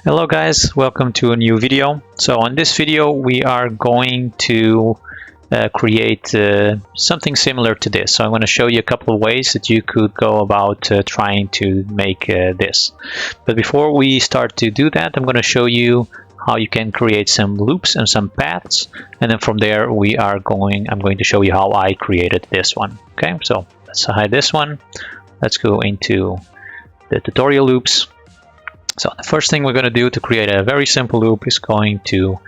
Hello guys, welcome to a new video. So on this video we are going to create something similar to this. So I'm going to show you a couple of ways that you could go about trying to make this. But before we start to do that, I'm going to show you how you can create some loops and some paths, and then from there I'm going to show you how I created this one. Okay, so let's hide this one. Let's go into the tutorial loops. So the first thing we're going to do to create a very simple loop is going to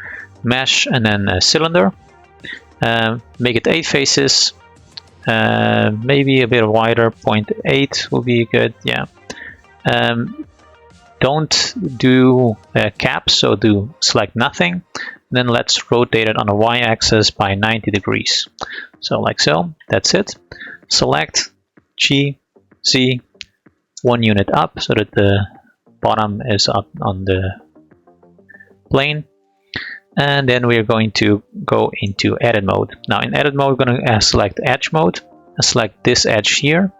mesh and then a cylinder. Make it 8 faces, maybe a bit wider, 0.8 will be good, yeah. Don't do caps, so do select nothing. Then let's rotate it on the y-axis by 90 degrees. So like so, that's it. Select G, Z, 1 unit up so that the bottom is up on the plane, and then we are going to go into edit mode. Now in edit mode we're going to select edge mode and select this edge here,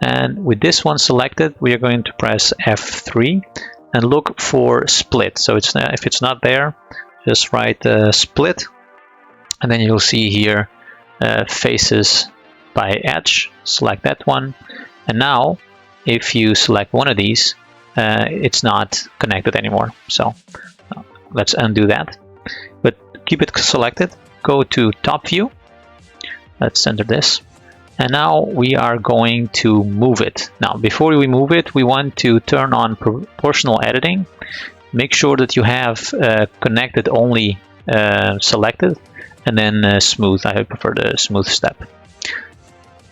and with this one selected we are going to press F3 and look for split. So if it's not there, just write split, and then you'll see here faces by edge. Select that one, and now if you select one of these, it's not connected anymore. So let's undo that, but keep it selected. Go to top view, let's center this, and now we are going to move it. Now before we move it, we want to turn on proportional editing. Make sure that you have connected only selected, and then smooth. I prefer the smooth step.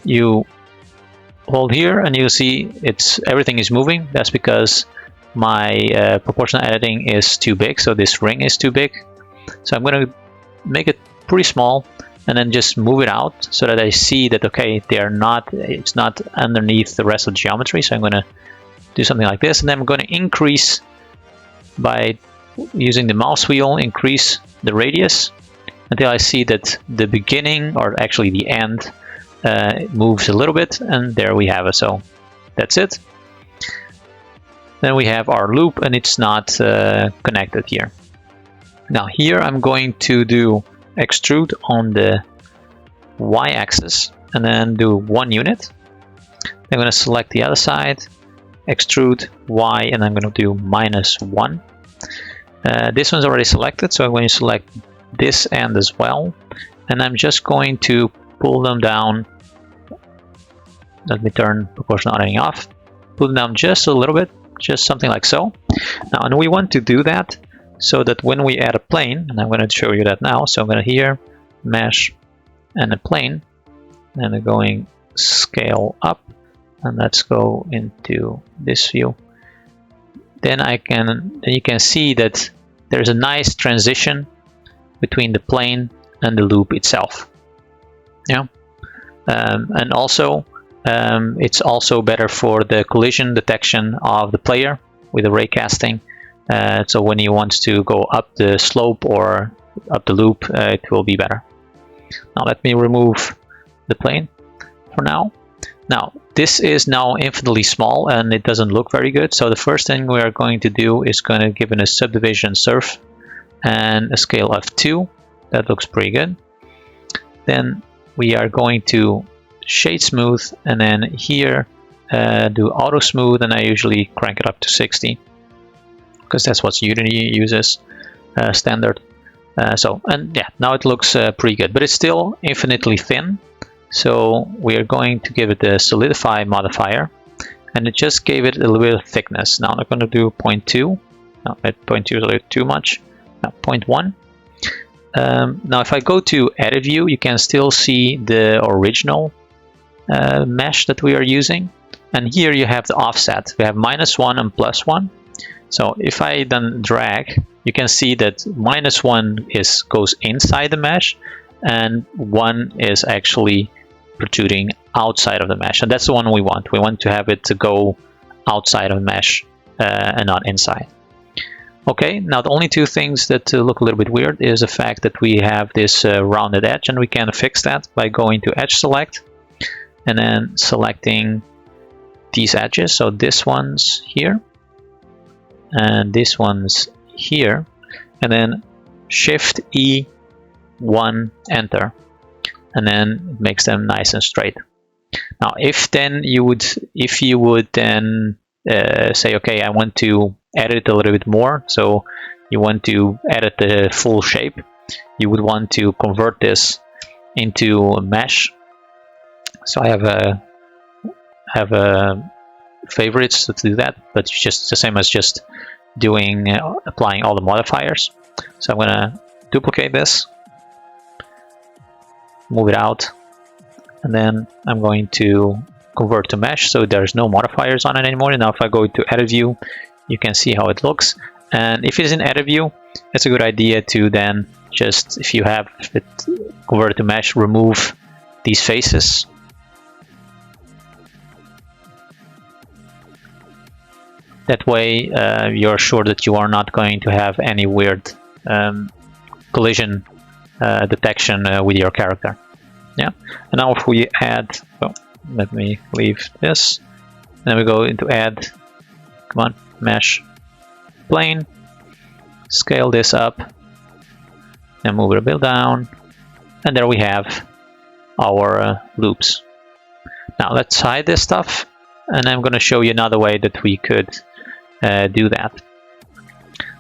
You hold here and you'll see everything is moving. That's because my proportional editing is too big, so this ring is too big. So I'm going to make it pretty small and then just move it out so that I see that okay, it's not underneath the rest of the geometry. So I'm going to do something like this, and then I'm going to increase by using the mouse wheel, increase the radius until I see that the beginning, or actually the end, it moves a little bit, and there we have it. So that's it. Then we have our loop, and it's not connected here. Now here I'm going to do extrude on the y-axis and then do 1 unit. I'm going to select the other side, extrude y, and I'm going to do -1. This one's already selected, so I'm going to select this end as well, and I'm just going to pull them down. Let me turn proportional editing off. Pull them down just a little bit, just something like so. Now, and we want to do that so that when we add a plane, and I'm going to show you that now. So I'm going to here mesh and a plane, and I'm going scale up, and let's go into this view. Then you can see that there's a nice transition between the plane and the loop itself. Yeah, and also it's also better for the collision detection of the player with the ray casting. So when he wants to go up the slope or up the loop, it will be better. Now let me remove the plane for now. Now this is now infinitely small and it doesn't look very good. So the first thing we are going to do is going to give it a subdivision surf and a scale of 2. That looks pretty good. Then we are going to shade smooth, and then here do auto smooth, and I usually crank it up to 60 because that's what Unity uses standard. And yeah, now it looks pretty good, but it's still infinitely thin. So we are going to give it a solidify modifier, and it just gave it a little bit of thickness. Now I'm going to do 0.2. No, 0.2 is a little too much. Now 0.1. Now if I go to edit view, you can still see the original mesh that we are using, and here you have the offset. We have -1 and +1. So if I then drag, you can see that -1 goes inside the mesh, and 1 is actually protruding outside of the mesh, and that's the one we want. We want to have it to go outside of the mesh and not inside. Okay, now the only two things that look a little bit weird is the fact that we have this rounded edge, and we can fix that by going to edge select and then selecting these edges. So this one's here, and this one's here, and then Shift E1 enter, and then it makes them nice and straight. Now if you would then say, okay, I want to edit a little bit more, so you want to edit the full shape, you would want to convert this into a mesh. So I have a favorites to do that, but it's just the same as just doing applying all the modifiers. So I'm gonna duplicate this, move it out, and then I'm going to convert to mesh, so there's no modifiers on it anymore. And now if I go to edit view, you can see how it looks. And if it's in edit view, it's a good idea to then just, if you have it converted to mesh, remove these faces. That way you're sure that you are not going to have any weird collision detection with your character. Yeah, and now if we add, oh, let me leave this, then we go into add, come on, mesh plane, scale this up, and move it a bit down, and there we have our loops. Now let's hide this stuff, and I'm going to show you another way that we could do that.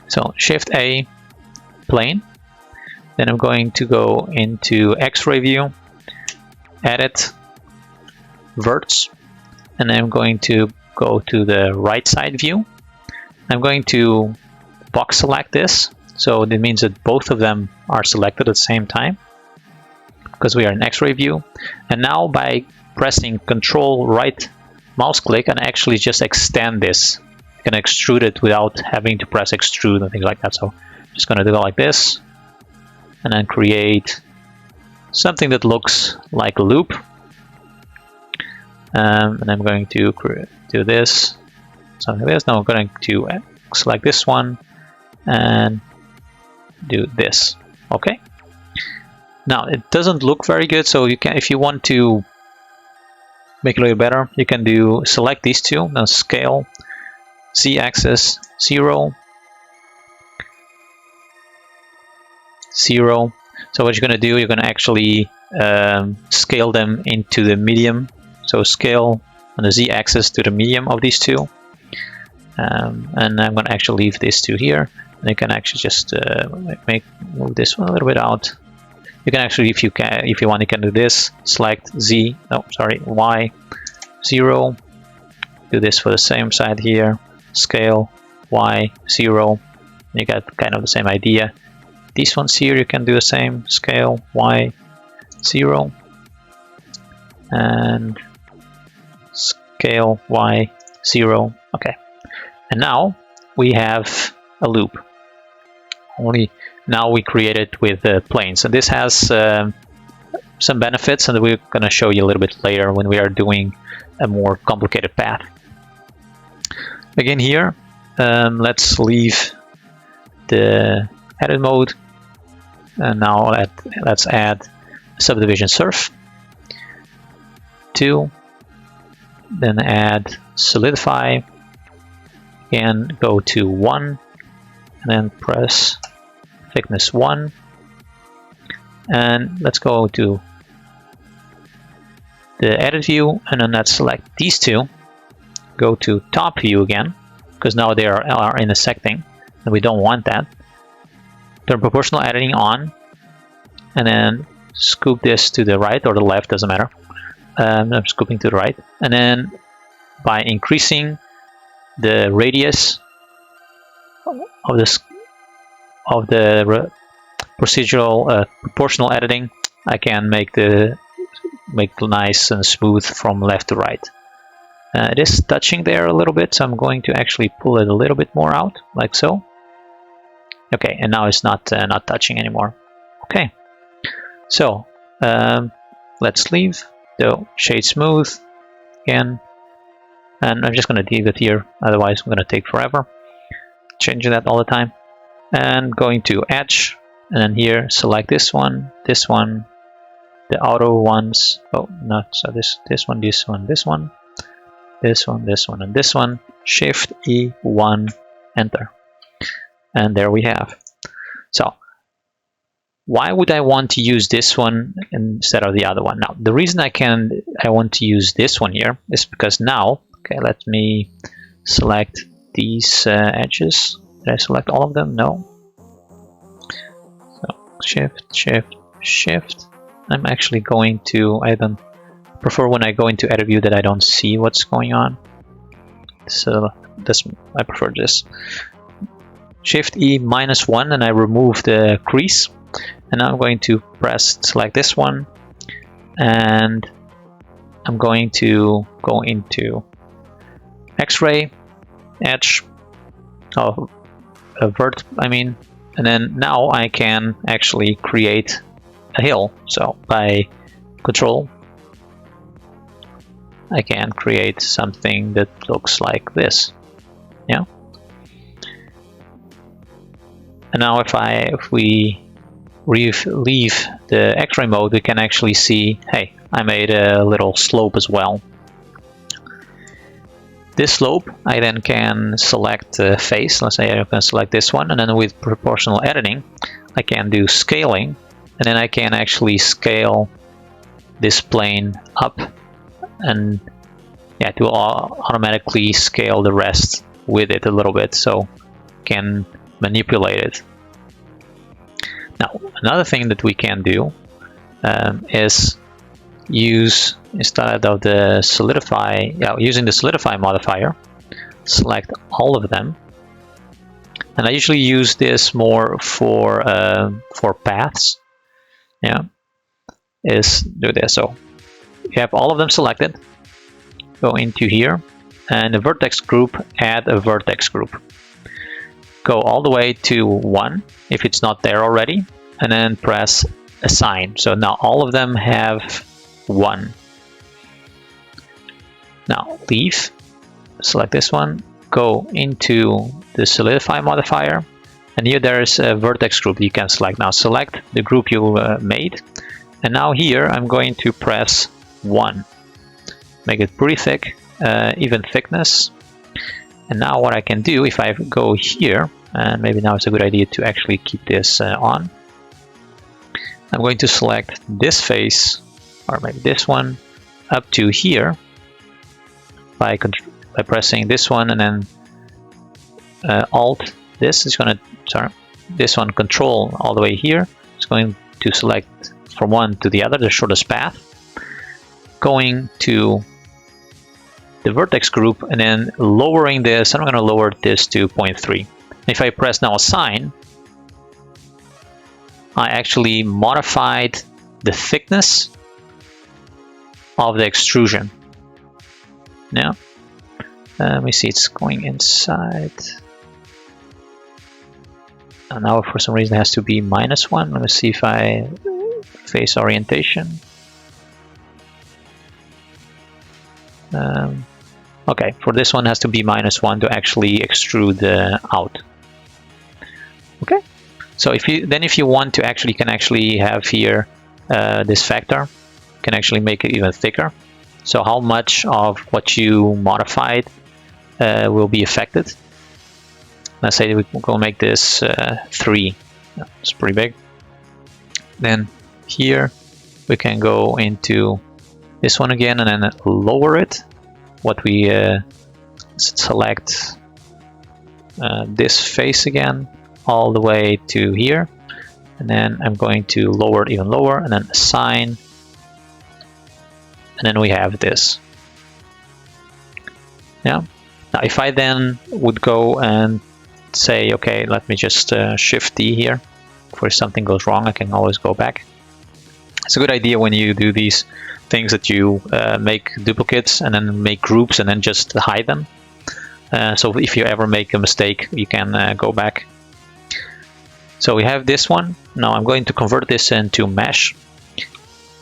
So Shift A, plane, then I'm going to go into X-ray view, edit, verts, and I'm going to go to the right side view. I'm going to box select this, so that means that both of them are selected at the same time, because we are in X-ray view. And now by pressing Control right mouse click and actually just extend this, you can extrude it without having to press extrude and things like that. So I'm just going to do it like this, and then create something that looks like a loop. And I'm going to do this, something like this. Now I'm going to select this one and do this. Okay. Now it doesn't look very good, so you can, if you want to make it a little better, you can do select these two, now scale, z-axis 0, 0. So what you're going to do, you're going to actually scale them into the medium. So scale on the z-axis to the medium of these two. And I'm going to actually leave this two here. And you can actually just move this one a little bit out. You can actually, if you want, you can do this. Select Y 0. Do this for the same side here. Scale Y 0. You got kind of the same idea. These ones here, you can do the same. Scale Y 0 and scale Y 0. Okay. And now we have a loop. Only now we create it with planes, and this has some benefits, and we're going to show you a little bit later when we are doing a more complicated path. Again here, let's leave the edit mode, and now let's add subdivision surf 2, then add solidify, and go to 1, and then press thickness 1, and let's go to the edit view, and then let's select these two, go to top view again, because now they are intersecting and we don't want that. Turn proportional editing on, and then scoop this to the right or the left, doesn't matter. I'm scooping to the right, and then by increasing the radius of this procedural proportional editing, I can make nice and smooth from left to right. It is touching there a little bit, so I'm going to actually pull it a little bit more out, like so. Okay, and now it's not touching anymore. Okay, so let's leave the shade smooth again, and I'm just going to leave it here, otherwise I'm going to take forever changing that all the time. And going to edge, and then here select this one, the auto ones. Oh, not so this one, this one, this one, this one, this one, and this one. Shift E1 enter. And there we have. So why would I want to use this one instead of the other one? Now, the reason I want to use this one here is because now, okay, let me select these edges. Did I select all of them? No. So shift, shift, shift. I'm actually going to, I don't prefer when I go into edit view that I don't see what's going on. So I prefer this. Shift E -1 and I remove the crease. And now I'm going to select this one, and I'm going to go into X-ray, edge, and then now I can actually create a hill. So by Control, I can create something that looks like this. Yeah. And now if we leave the X-ray mode, we can actually see, hey, I made a little slope as well. This slope, I then can select the face. Let's say I can select this one, and then with proportional editing, I can do scaling, and then I can actually scale this plane up, and yeah, to automatically scale the rest with it a little bit, so can manipulate it. Now, another thing that we can do is use, instead of the solidify, using the solidify modifier, select all of them. And I usually use this more for paths. Yeah, is do this. So you have all of them selected. Go into here, and the vertex group, add a vertex group. Go all the way to 1 if it's not there already, and then press assign. So now all of them have 1. Now leave, select this one, go into the solidify modifier, and here there is a vertex group you can select. Now select the group you made, and now here I'm going to press 1. Make it pretty thick, even thickness. And now what I can do, if I go here, and maybe now it's a good idea to actually keep this on. I'm going to select this face, or maybe this one, up to here by pressing this one, and then Alt. This is going to, this one, Control all the way here. It's going to select from one to the other, the shortest path. Going to the vertex group, and then lowering this, I'm going to lower this to 0.3. If I press now assign, I actually modified the thickness of the extrusion. Now, let me see, it's going inside. And now for some reason it has to be -1. Let me see if I face orientation. Okay, for this one it has to be -1 to actually extrude out. Okay, so if you want to actually, can actually have here this factor, can actually make it even thicker. So how much of what you modified will be affected. Let's say we're going to make this 3. It's pretty big. Then here we can go into this one again and then lower it. What we select this face again all the way to here, and then I'm going to lower it even lower, and then assign, and then we have this. Yeah. Now if I then would go and say, okay, let me just Shift D here. If something goes wrong, I can always go back. It's a good idea when you do these things that you make duplicates and then make groups and then just hide them. So if you ever make a mistake, you can go back. So we have this one. Now I'm going to convert this into mesh.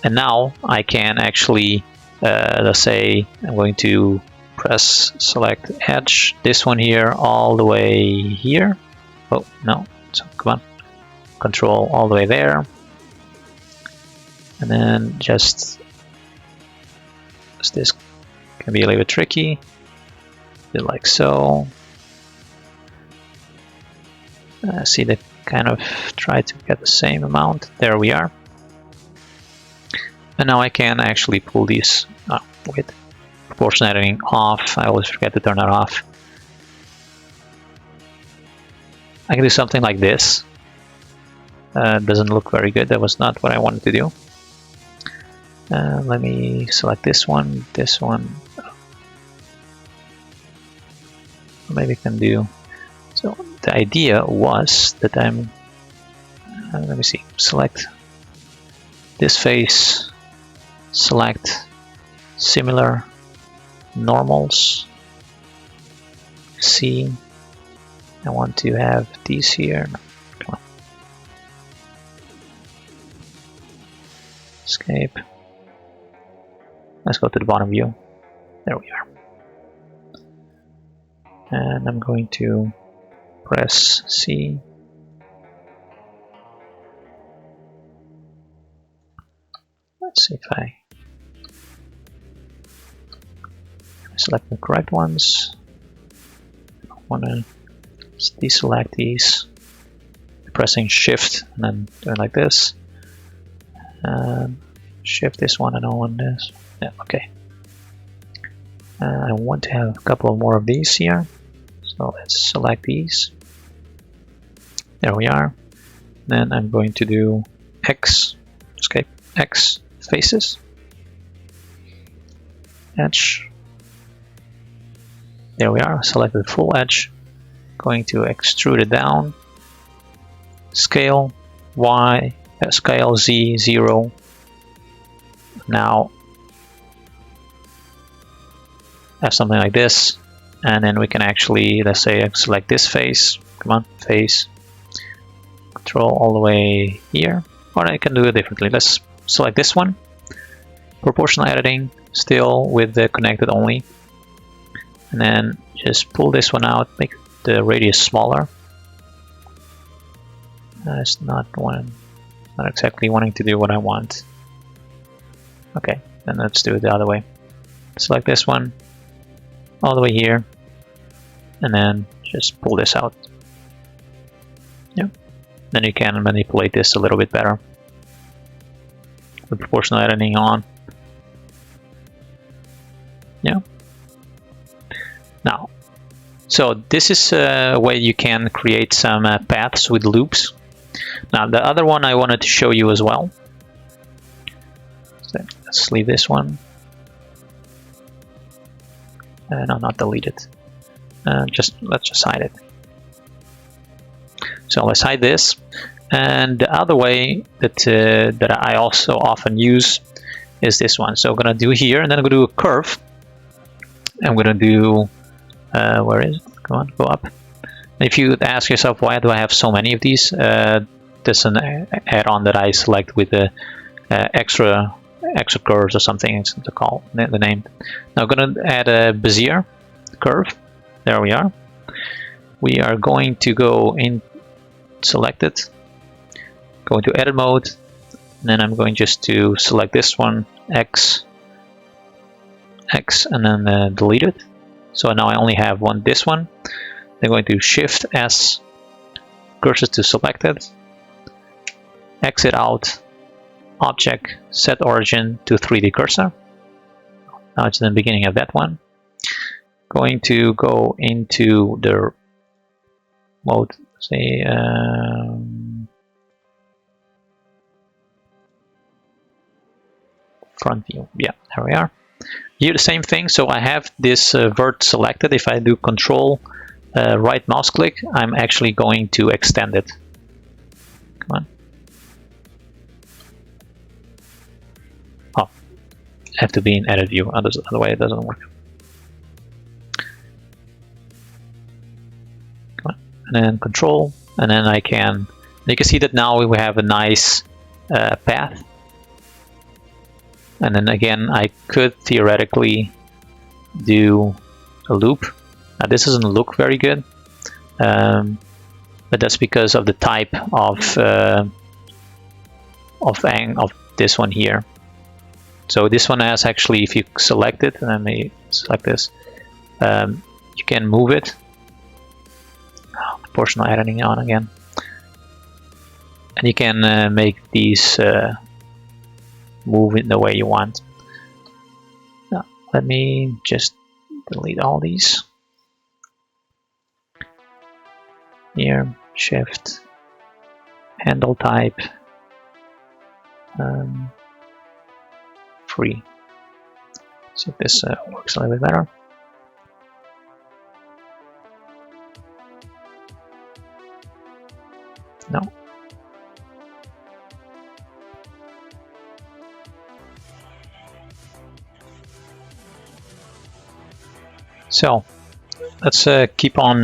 And now I can actually, let's say I'm going to press select edge, this one here all the way here. Oh no, so come on, Control all the way there. And then just, this can be a little bit tricky, like so. See, they kind of try to get the same amount. There we are. And now I can actually pull these with proportion editing off. I always forget to turn that off. I can do something like this. Doesn't look very good. That was not what I wanted to do. Let me select this one. Maybe I can do. So the idea was that I'm. Let me see. Select this face. Select similar normals. See. I want to have these here. No, come on. Escape. Let's go to the bottom view. There we are. And I'm going to press C. Let's see if I select the correct ones. I want to deselect these. Pressing Shift and then doing like this. Shift this one and on this. Yeah, okay. I want to have a couple more of these here. So let's select these. There we are. Then I'm going to do X, escape, X faces. Edge. There we are. Select the full edge. Going to extrude it down. Scale Y, scale Z 0. Now have something like this, and then we can actually, let's say, select this face. Come on, face. Control all the way here, or I can do it differently. Let's select this one. Proportional editing, still with the connected only, and then just pull this one out. Make the radius smaller. It's not exactly wanting to do what I want. Okay, then let's do it the other way. Select this one all the way here, and then just pull this out. Yeah. Then you can manipulate this a little bit better with proportional editing on. Yeah. Now, so this is a way you can create some paths with loops. Now, the other one I wanted to show you as well. So let's leave this one. No, not delete it. Let's just hide it. So let's hide this. And the other way that I also often use is this one. So I'm gonna do here, and then I'm gonna do a curve. I'm gonna do where is it? Come on, go up. If you ask yourself, why do I have so many of these? There's an add-on that I select with the extra curves or something. It's to call the name. Now I'm going to add a bezier curve. There we are. We are going to go in, select it, go into edit mode, and then I'm going just to select this one, X, and then delete it. So now I only have this one. Then going to Shift S, cursor to selected, exit out, object, set origin to 3D cursor. Now it's in the beginning of that one. Going to go into the mode, say, front view. Yeah, there we are. Here the same thing. So I have this vert selected. If I do Control right mouse click, I'm actually going to extend it. Come on. Oh, have to be in edit view. Otherwise it doesn't work. Come on. And then Control, and then I can. You can see that now we have a nice path. And then again, I could theoretically do a loop. Now this doesn't look very good, but that's because of the type of this one here. So this one has actually, if you select it, and then maybe select this, you can move it. Oh, proportional editing on again. And you can make these move in the way you want. Now, let me just delete all these. Here, shift, handle type, free. See if this works a little bit better. No. So let's keep on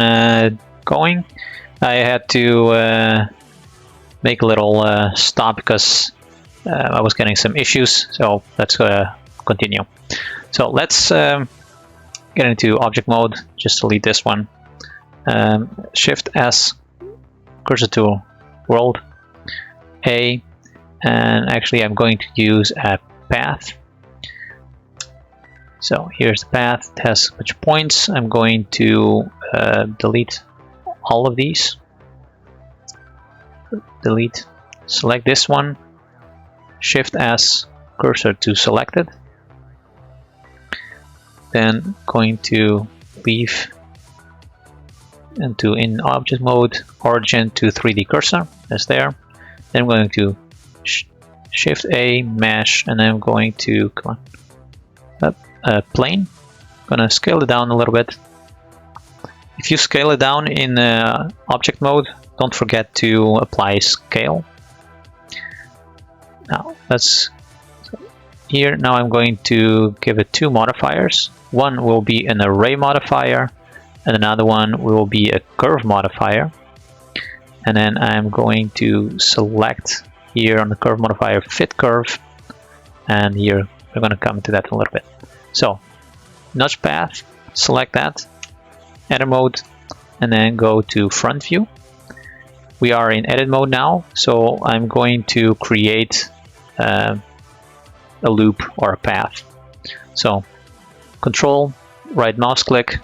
going. I had to make a little stop because I was getting some issues. So let's continue. So let's get into object mode. Just delete this one. Shift S, cursor to world, A, and actually I'm going to use a path. So here's the path. It has a bunch of points. I'm going to delete all of these. Delete. Select this one. Shift S, cursor to selected. Then going to leave into in object mode, origin to 3D cursor. That's there. Then I'm going to Shift A, mesh, and then I'm going to come on, plane. I'm gonna scale it down a little bit. If you scale it down in object mode, don't forget to apply scale. Now let's here. Now I'm going to give it two modifiers. One will be an array modifier, and another one will be a curve modifier. And then I'm going to select here on the curve modifier fit curve, and here we're going to come to that in a little bit. So notch path, select that, edit mode, and then go to front view. We are in edit mode now, so I'm going to create a loop or a path. So control, right mouse click,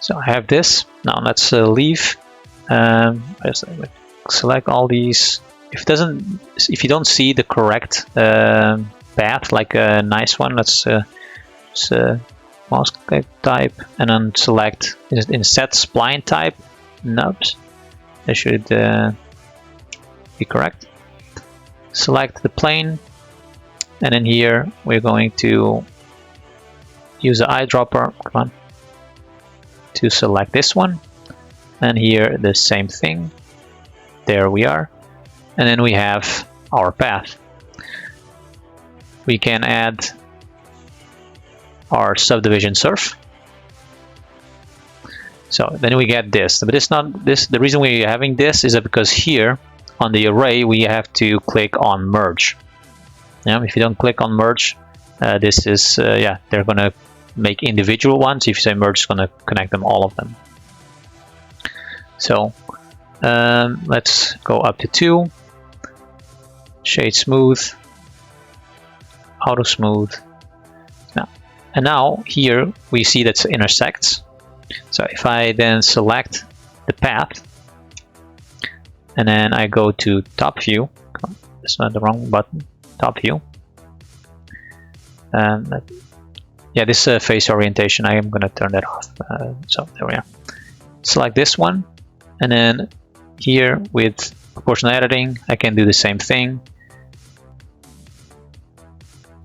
so I have this. Now let's leave. Select all these. If you don't see the correct path, like a nice one, let's mouse click type and then select instead spline type. Nope, that should be correct. Select the plane, and then here we're going to use the eyedropper. Come on. To select this one, and here the same thing. There we are, and then we have our path. We can add our subdivision surf. So then we get this, but it's not this. The reason we're having this is that because here on the array we have to click on merge. Yeah, if you don't click on merge, this is yeah, they're gonna make individual ones. If you say merge, it's going to connect them, all of them. So let's go up to 2, shade smooth, auto smooth. And now here we see that it intersects. So if I then select the path and then I go to top view, that's not the wrong button, top view, and yeah, this face orientation, I am going to turn that off. So there we are. Select this one, and then here with proportional editing, I can do the same thing.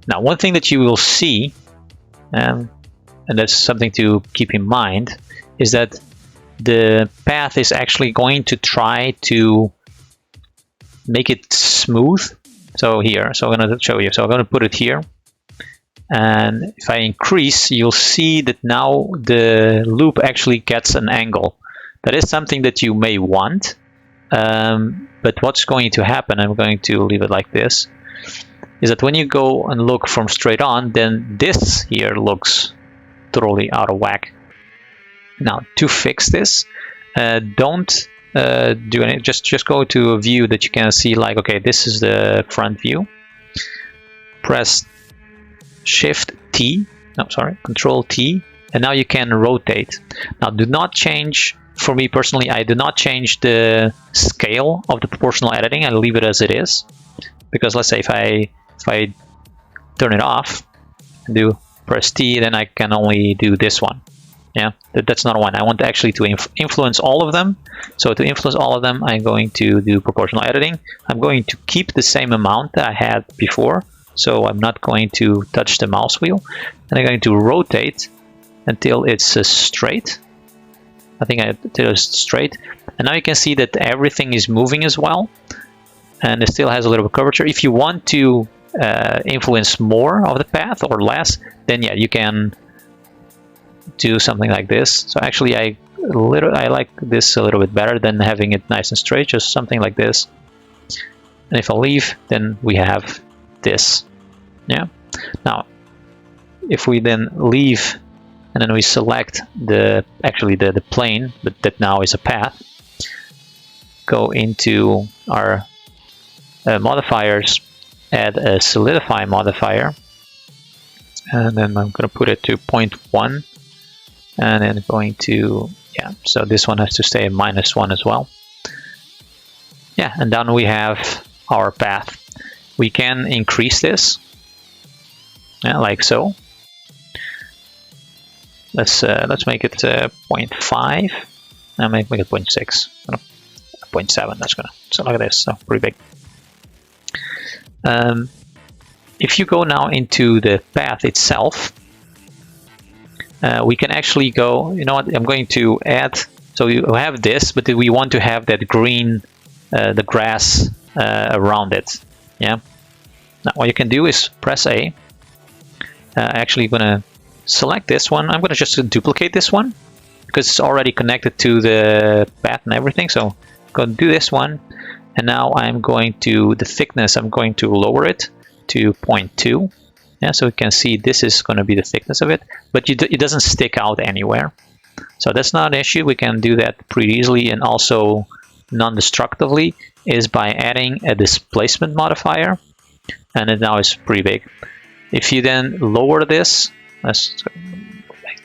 Now, one thing that you will see, and that's something to keep in mind, is that the path is actually going to try to make it smooth. So here, so I'm going to show you. So I'm going to put it here. And if I increase, you'll see that now the loop actually gets an angle. That is something that you may want, but what's going to happen, I'm going to leave it like this, is that when you go and look from straight on, then this here looks totally out of whack. Now to fix this, don't do any, just go to a view that you can see, like, okay, this is the front view. Press Shift T, no, sorry, Control T, and now you can rotate. Now do not change, for me personally, I do not change the scale of the proportional editing. I leave it as it is, because let's say if I turn it off and do press T, then I can only do this one. Yeah, that's not one. I want actually to influence all of them. So to influence all of them, I'm going to do proportional editing. I'm going to keep the same amount that I had before. So I'm not going to touch the mouse wheel. And I'm going to rotate until it's straight. I think until it's straight. And now you can see that everything is moving as well. And it still has a little bit of curvature. If you want to influence more of the path or less, then yeah, you can do something like this. So actually I like this a little bit better than having it nice and straight, just something like this. And if I leave, then we have this. Yeah. Now if we then leave and then we select the plane, but that now is a path, go into our modifiers, add a solidify modifier, and then I'm going to put it to 0.1, and then going to, yeah, so this one has to stay at -1 as well. Yeah, and then we have our path. We can increase this, yeah, like so. Let's make it 0.5, and make it 0.6, 0.7. That's gonna, so look at this, so pretty big. If you go now into the path itself, we can actually go, you know what, I'm going to add, so you have this, but we want to have that green, the grass around it. Yeah. Now what you can do is press A. Actually going to select this one. I'm going to just duplicate this one because it's already connected to the path and everything. So go do this one. And now I'm going to, the thickness, I'm going to lower it to 0.2. Yeah, so you can see this is going to be the thickness of it, but it doesn't stick out anywhere. So that's not an issue. We can do that pretty easily, and also non-destructively is by adding a displacement modifier, and it now is pretty big. If you then lower this, that's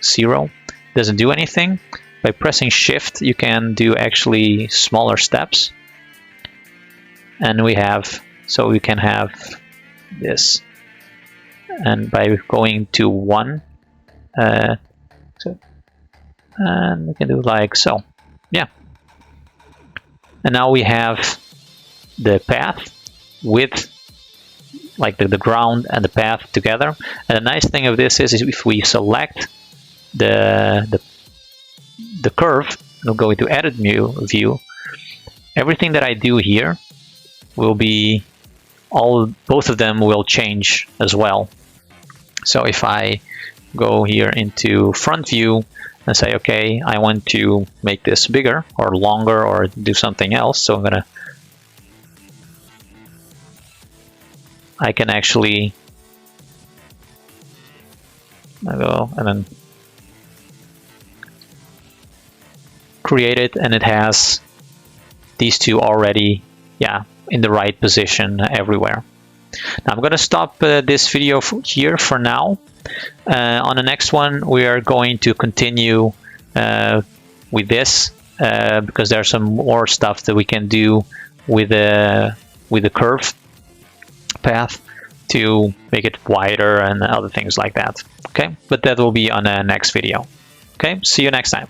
0, doesn't do anything. By pressing Shift, you can do actually smaller steps, and we have, so we can have this. And by going to 1, and we can do like so. Yeah. And now we have the path with like the ground and the path together. And the nice thing of this is if we select the curve, we'll go into edit view. Everything that I do here will be both of them will change as well. So if I go here into front view and say, okay, I want to make this bigger or longer or do something else, so I can actually go and then create it, and it has these two already, yeah, in the right position everywhere. Now I'm going to stop this video here for now. On the next one, we are going to continue with this because there's some more stuff that we can do with the curve path to make it wider and other things like that. Okay, but that will be on the next video. Okay, see you next time.